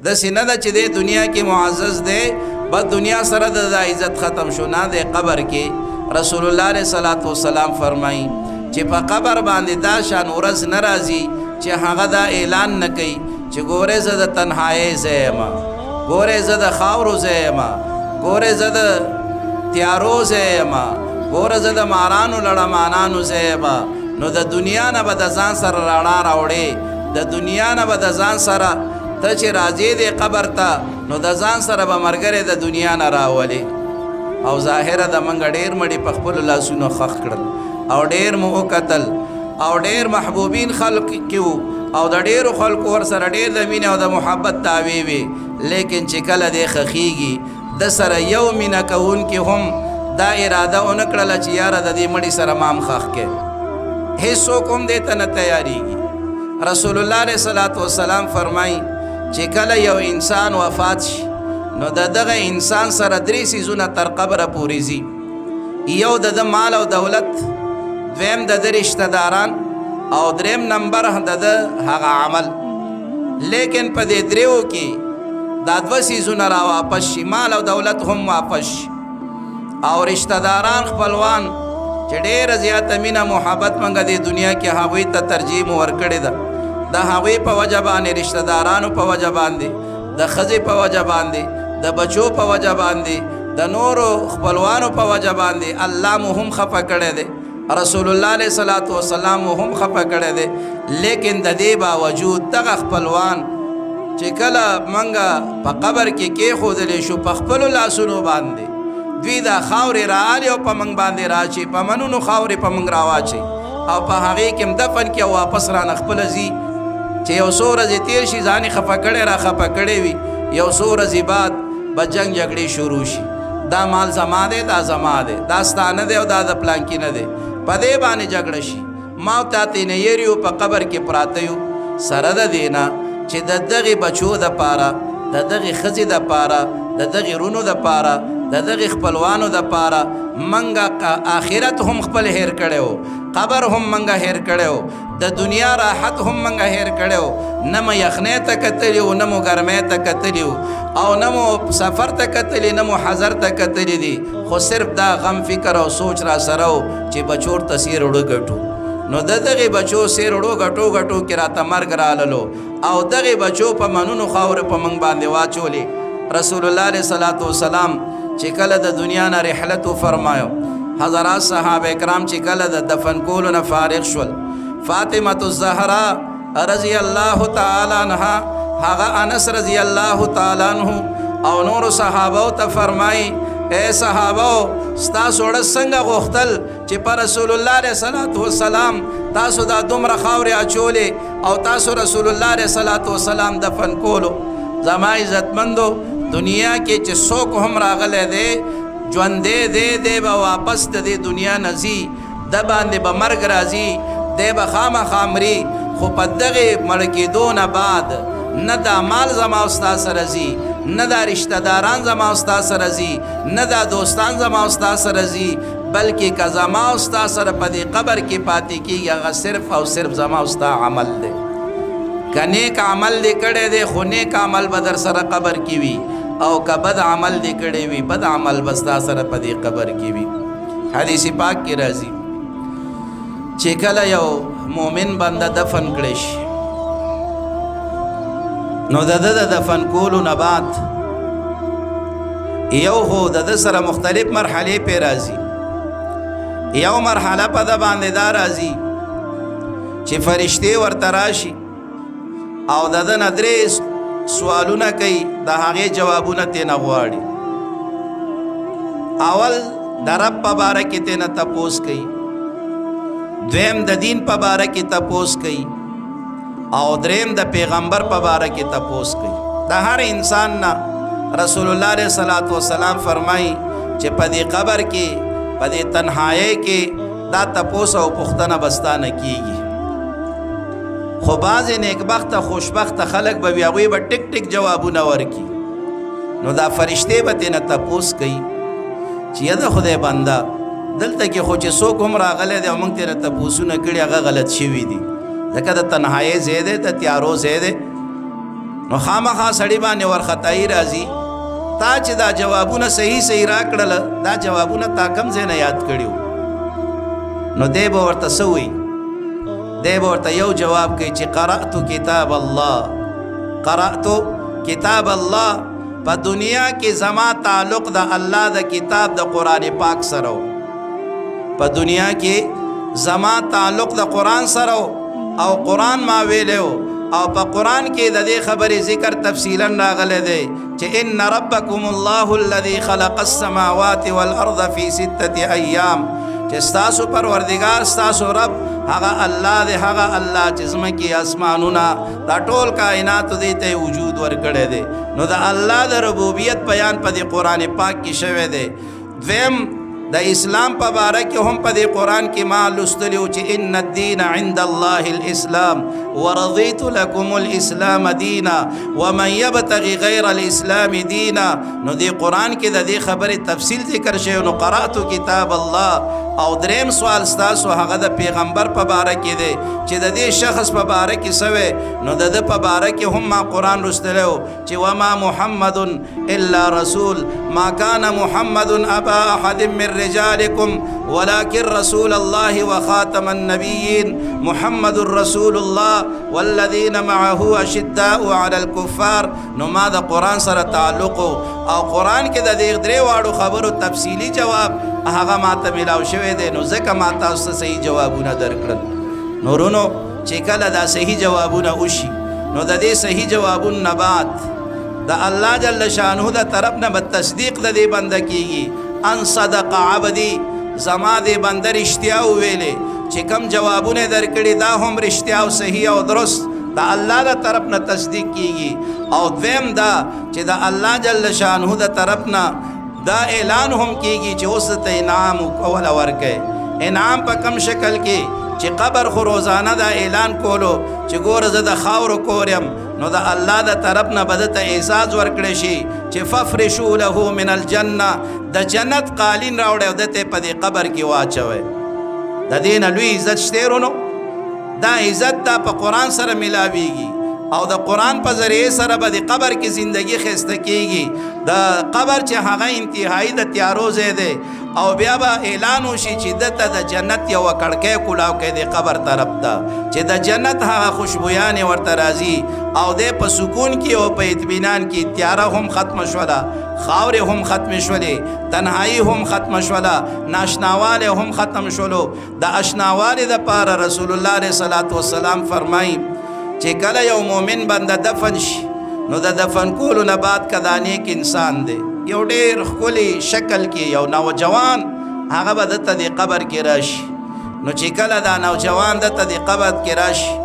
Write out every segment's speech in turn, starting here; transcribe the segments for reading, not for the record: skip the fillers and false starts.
داسې نه ده چې دی دنیا کې معزز دی بس دنیا سره د عزت ختم شو، نه دی قبر کې رسول الله علیه صلوات و سلام فرمایي چې په قبر باندې دا شان ورځ نه راځي چې هغه دا اعلان نه کوي چې ګورې زه د تنهایۍ ځای یم، ګورې زه د خاورو ځای یم، ګورې زه د تیارو ځای یم، ګوره زه د مارانو لړمانانو ځای یم. نو د دنیا نه به د ځان سره رڼا راوړې، د دنیا نه به د ځان سره ته چې راځې دې قبر ته نو د ځان سره به ملګری د دنیا نه راولې. او ظاهره د منګه ډېر مړي په خپلو لاسونو خښ کړل او ډېر مو وکتل او ډېر محبوبین خلق کې وو او د ډېرو خلکو ورسره ډېر د مینې او د محبت تاوی وي، لیکن چې کله دې خښېږي د سره یو مینه کوونکي هم دا اراده ونه کړله چې یاره د دې مړي سره مام خښ کې، هیڅوک هم دې ته نه تیارېږي. رسول الله علیه صلوات وسلام فرمایي چې کله یو انسان وفات شي نو د دغه انسان سره 3 څیزونه تر قبره پورې ځي. یو د ده مال او دولت، دویم د ده رشته داران او دریم نمبر د ده هغه عمل. لیکن په دې دریو کې دا 2 څیزونه را واپس شي، مال او دولت هم واپس شي او رشته داران خپلوان چې ډېره زیاته مینه محبت منګه د دنیا کې هغوی ته ترجیح مو ورکړې ده، د هغوی په وجه باندې، رشته دارانو په وجه باندې، د ښځې په وجه باندې، د بچو په وجه باندې، د نورو خپلوانو په وجه باندې الله مو هم خفه کړی دی، رسول الله علیه صلوات و سلام مو هم خفه کړی دی. لیکن د دې باوجود دغه خپلوان چې کله منګه په قبر کې کېښودلی شو په خپلو لاسونو باندې دوی دا خاورې راالي او په موږ باندې راچي، په منونو خاورې په موږ راواچي او په هغې کې هم دفن کې او واپس رانه خپله ځي چې یو څو ورځې تېر شي ځان یې خفه کړی را خفه کړی وي، یو څو ورځې بعد به جنګ جګړې شروع شي، دا مال زما دی، دا زما دی، دا ستا نه دی او دا د پلانکي نه دی، په دې باندې جګړه شي. ما او تا ته نه یېري په قبر کې پراته یو، سره د دې نه چې د دغې بچو دپاره، د دغې ښځې دپاره، د دغې رونو دپاره، د دغې خپلوانو دپاره منګه آخرت هم خپل هیر کړی و، قبر هم منګه هیر کړی و، د دنیا راحت هم منګه هیر کړی و، نه مو یخنۍ ته کتلي و، نه مو ګرمۍ ته کتلي و او نه مو سفر ته کتلي، نه مو حضر ته کتلي دي، خو صرف دا غم فکر او سوچ را سره و چې بچو ورته سیر وړو ګټو. نو د دغې بچو سیر وړو ګټو ګټو کې راته مرګ راللو او دغې بچو په منونو خاورې په موږ باندې واچولې. رسول الله علیه صلوات وسلام چې کله د دنیا نه رحلت وفرمایو، حضرات صحابه کرام چې کله د دفن کولو نه فارغ شول، فاطمة الزهرا رضی الله تعالی عنها، هغه انس رضی الله تعالی عنہ او نور صحابه ته فرمایي اے صحابه ستاسو ډېر څنګه غوښتل چې پر رسول الله علیه صلوات و سلام تاسو دا دومره خاورې اچولې او تاسو رسول الله علیه صلوات و سلام دفن کولو. زما عزتمندو دنیا کې چې څوک هم راغلی دی ژوندی دی به واپس د دې دنیا نه ځي، د باندې به مرګ راځي، دی به خامخا مري، خو په دغې مړ کېدو نه بعد نه دا مال زما او ستا سره ځي، نه دا رشته داران زما او ستا سره ځي، نه دا دوستان زما او ستا سره ځي، بلکې که زما او ستا سره په دې قبر کې پاتې کېږي هغه صرف او صرف زما او ستا عمل دی. که نیک عمل دې کړی دی خو نیک عمل به در سره قبر کې وي، او که بد عمل دې کړی وي بد عمل به ستا سره په دې قبر کې وي. حدیث پاک کې راځي چې کله یو مؤمن بنده دفن کړی شي نو د ده د دفن کولو نه بعد یو خو د ده سره مختلف مرحلې پې راځي. یو مرحله په ده باندې دا راځي چې فرشتې ورته راشي او د ده نه 3 سوالونه کوي، د هغې جوابونه ترېنه غواړي. اول د رب په باره کې ترېنه تپوس کوي، دویم د دین په باره کې تپوس کوي او دریم د پیغمبر په باره کې تپوس کوي. د هر انسان نه رسول الله علیه صلوات و سلام فرمایي چې په دې قبر کې په دې تنهایۍ کې دا تپوس او پوښتنه به ستا نه کېږي. خو بعضې نیکبخته خوشبخته خلک به وي هغوی به ټیک ټیک جوابونه ورکړي، نو دا فرشتې به ترېنه تپوس کوي چې یا د خدای بنده دلته کې خو چې څوک هم راغلی دی او موږ ترېنه تپوسونه کړي هغه غلط شوي دي، ځکه د تنهایۍ ځای دی، د تیارو ځای دی، نو خامخا سړی باندې ورخطایي راځي تا چې دا جوابونه صحیح راکړل دا جوابونه تا کم ځای نه یاد کړیو نو دی به ورته څه وایي دی به ورته یو جواب کوي چې قرأت کتاب الله په دنیا کې زما تعلق د الله د کتاب د قرآن پاک سره په دنیا کې زما تعلق د قرآن سره او قرآن ما ویلو او په قرآن کې د دې خبرې ذکر تفصیلا راغلی دی چې ان ربکم الله الذي خلق السماوات والارض في 6 ایام چې ستاسو پروردگار ستاسو رب هغه الله دی هغه الله چې زمکې اسمانونه دا ټول کائنات دې ته وجود ورکړی دی نو د الله د ربوبیت بیان په دې قرآن پاک کې شوی دی دویم د اسلام په باره کې هم په دې قرآن کې ما لوستلی و چې ان الدین عند الله الاسلام ورضیت لکم الاسلام دینا ومن یبتغي غیر الاسلام دینا نو دې قرآن کې د دې خبرې تفصیل ذکر شوی نو قرأت کتاب الله او دریم سوال ستاسو هغه د پیغمبر په باره کې دی چې د دې شخص په باره کې سوی نو د ده په باره کې هم ما قرآن لوستلی و چې وما محمد الا رسول ما كان محمد ابا احد من رجالكم ولكن رسول الله وخاتم النبيين محمد رسول الله والذين معه اشداء على الكفار نو ما د قرآن سره تعلق او قرآن کې د دې درې واړو خبرو تفصیلی جواب هغه ماته ملاو شوی دی نو ځکه ما تاسو ته صحیح جوابونه درکړل نورونو چې کله دا صحیح جوابونه وشي نو د دې صحیح جوابونو نه بعد د الله جل شانه د طرف نه به تصدیق د دې بنده کیږي ان صدق عبدي زما دې بنده رښتیا وویلې چې کم جوابونه درکړي دا هم رښتیا او صحیح او درست د الله د طرف نه تصدیق کیږي او دویم دا چې د الله جل شانه د طرف نه دا اعلان هم کیږي چې اوس ته انعام کول ورکه انعام په کم شکل کې چې قبر خو روزانه دا اعلان کولو چې ګور زه د خاورو کورم نو د الله د طرف نه به ته اعزاز ورکړی شي چې ففرشوا له من الجنه د جنت قالین راوړی او دته په دې قبر کې واچوي د دې نه لوی عزت شته ورونو دا عزت دا په قرآن سره ملاویږي او د قرآن په ذریعه سره به د قبر کې زندگی خسته کیږي د قبر چې هغه انتهایی د تیارو ځای دی او بیا به اعلان وشي چې دته د جنت یو کړکۍ کولاو کې د قبر طرف ته چې د جنت هغه خوشبویانې ورته راځي او د په سکون کې او په اطمینان کې تیاره هم ختم شوله خاورې هم ختم شولې تنهایی هم ختم شوله ناشناواله هم ختم شولو د اشناواله د پاره رسول الله علیه الصلاۃ والسلام فرمایي چې کله یو مومن بنده دفن شي نو د دفن کولو نه بعد کدا نیک انسان دی یو ډېر ښکلی شکل کې یو نوجوان هغه به دته د قبر کې راشي نو چې کله دا نوجوان دته د قبر کې راشي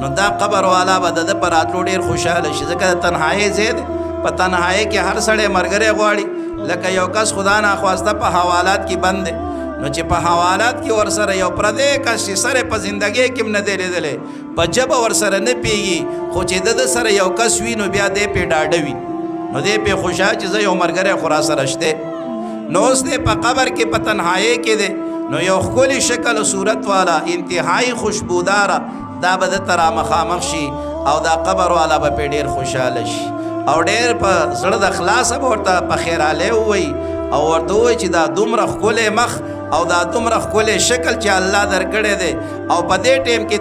نو دا قبر والا به د پر راتلو ډېر خوشحاله شي ځکه د تنهایي ځای دی په تنهایي کې هر سړی ملګری غواړي لکه یو کس خدا ناخواسته په حوالات کې بند دی نو چې په حوالات کې ورسره یو پردی کس چې سره په زندګۍ کې نه دی لیدلی په ژبه ورسره نه پیږي خو چې د سره یو کس وي نو بیا دی پې ډاډه وي نو دی پې خوشحال چې زه یو ملګری خو را سره شته نو اوس دی په قبر کې په تنهایۍ کې دی نو یو ښکلي شکل و صورت والا انتهایی خوشبوداره دا به دته را مخامخ شي او دا قبر والا به پې ډېر خوشحاله شي او ډېر په زړه د خلاصه به ورته په خیرالی ووایي او ورته ووایي چې دا دومره ښکلی مخ او دا دومره ښکلی شکل چې الله درکړی دی او په دې ټیم کې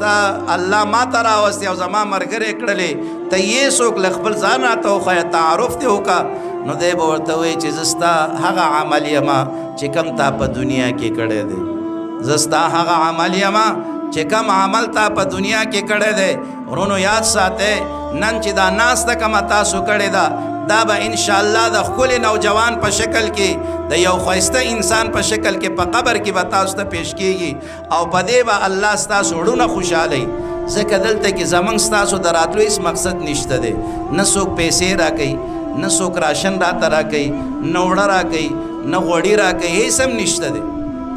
تا الله ما ته راوستی او زما ملګری کړلی ته یې څوک له خپل ځان راته وښیه تعارف دې وکړه نو دی به ورته وایي چې زه ستا هغه عمل یمه چې کوم تا په دنیا کې کړی دی زه ستا هغه عمل یمه چې کوم عمل تا په دنیا کې کړی دی ورونو یاد ساتئ نن چې دا ناسته کومه تاسو کړې ده دا به انشاءالله د ښکلي نوجوان په شکل کې د یو ښایسته انسان په شکل کې په قبر کې به تاسو ته پیش کیږي او په دې به الله ستاسو وړونه خوشحالوي ځکه دلته کې زمونږ ستاسو د راتلو هېڅ مقصد نشته دی نه څوک پیسې راکوي نه څوک راشن راته راکوي نه وړه راکوي نه غوړي راکوي هېڅ هم نشته دی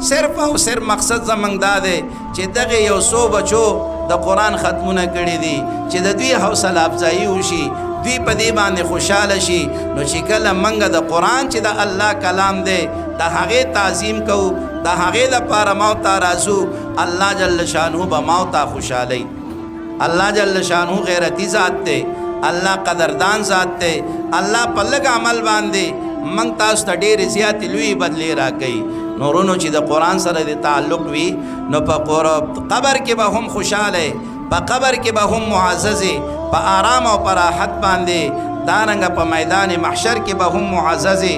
صرف او صرف مقصد زمونږ دا دی چې دغه یو څو بچو د قرآن ختمونه کړي دي چې د دوی حوصله افزایي وشي دوی په دې باندې خوشحاله شي نو چې کله موږ د قرآن چې د الله کلام دی د هغې تعظیم کوو د هغې دپاره موت ته راځو الله جل شانه به موت ته خوشحالوي الله جل شانه غیرتي ذات دی الله قدردان ذات دی الله په لږ عمل باندې موږ تاسو ته ډېرې زیاتې لویې بدلې راکوي نورونو چې د قرآن سره د تعلق وي نو په قبر کې به هم خوشحاله په قبر کې به هم معززې په آرام او په راحت باندې دارنګه په میدان محشر کې به هم معززې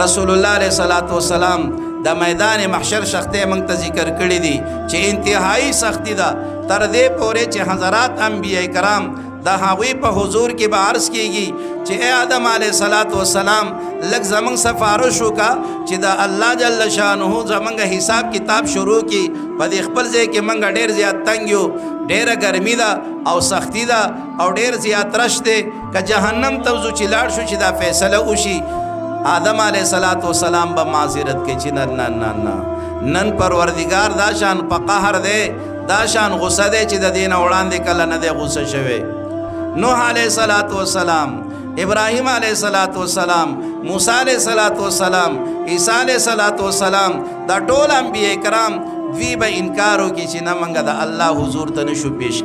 رسول الله علیه صلوات و سلام د میدان محشر سختۍ موږ ته ذکر کړي دي چې انتهایی سختی ده تر دې پورې چې حضرات انبیاء کرام د هغوی په حضور کې به عرض کېږي چې ای آدم علیه صلوات و سلام لږ زموږ سفارش وکړه چې د الله جل شانه زموږ حساب کتاب شروع کړي په دې خپل ځای کې موږ ډېر زیات تنګ یو ډېره ګرمي ده او سختی ده او ډېر زیات رش دی که جهنم ته ځو چې لاړ شو چې دا فیصله وشي آدم علیه صلوات و سلام به معذرت کوي چې نن پروردگار دا شان په قهر دی دا شان غصه دی چې د دې نه وړاندې کله نه دی غصه شوی نوح علیه صلوات و سلام ابراهیم علیه صلوات و سلام موسی علیه صلوات و سلام عیسی علیه صلوات و سلام دا ټول انبیاء کرام دوی به انکار وکړي چې نه موږ د الله حضور ته نشو پیش کېدلی